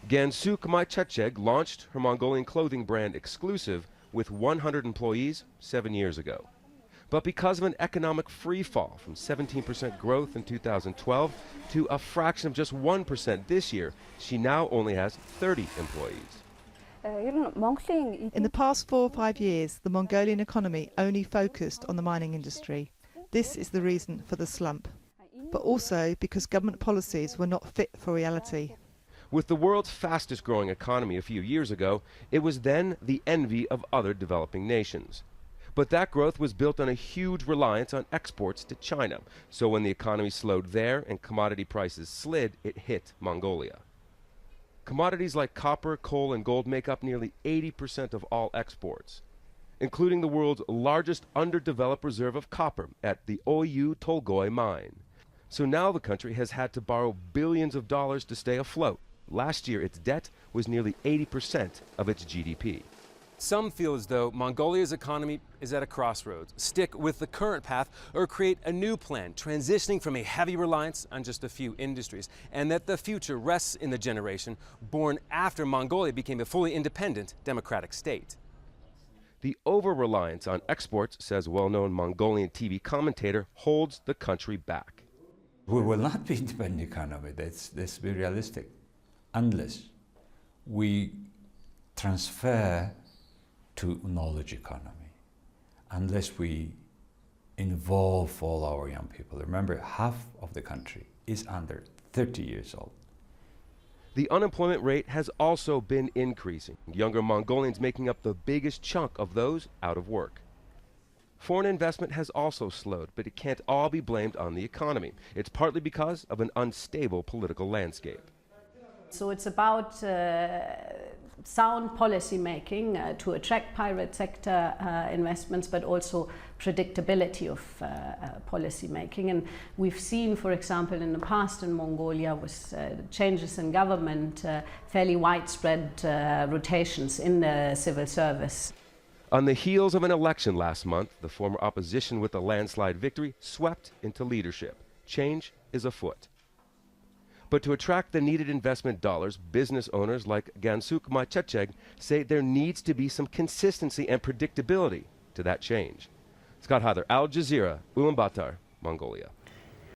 Gansu Khmai launched her Mongolian clothing brand Exclusive with 100 employees 7 years ago. But because of an economic free fall from 17% growth in 2012 to a fraction of just 1% this year, she now only has 30 employees. In the past 4 or 5 years, the Mongolian economy only focused on the mining industry. This is the reason for the slump, but also because government policies were not fit for reality. With the world's fastest growing economy a few years ago, it was then the envy of other developing nations. But that growth was built on a huge reliance on exports to China. So when the economy slowed there and commodity prices slid, it hit Mongolia. Commodities like copper, coal, and gold make up nearly 80% of all exports, including the world's largest underdeveloped reserve of copper at the Oyu Tolgoi mine. So now the country has had to borrow billions of dollars to stay afloat. Last year, its debt was nearly 80% of its GDP. Some feel as though Mongolia's economy is at a crossroads. Stick with the current path or create a new plan, transitioning from a heavy reliance on just a few industries, and that the future rests in the generation born after Mongolia became a fully independent democratic state. The over-reliance on exports, says well-known Mongolian TV commentator, holds the country back. We will not be independent economy, let's be realistic, unless we transfer to knowledge economy, unless we involve all our young people. Remember, half of the country is under 30 years old. The unemployment rate has also been increasing, younger Mongolians making up the biggest chunk of those out of work. Foreign investment has also slowed, but it can't all be blamed on the economy. It's partly because of an unstable political landscape. So it's about sound policy making to attract private sector investments, but also predictability of policy making. And we've seen, for example, in the past in Mongolia with changes in government, fairly widespread rotations in the civil service. On the heels of an election last month, the former opposition with a landslide victory swept into leadership. Change is afoot. But to attract the needed investment dollars, business owners like Gansu Khmai say there needs to be some consistency and predictability to that change. Scott Heidler, Al Jazeera, Ulaanbaatar, Mongolia.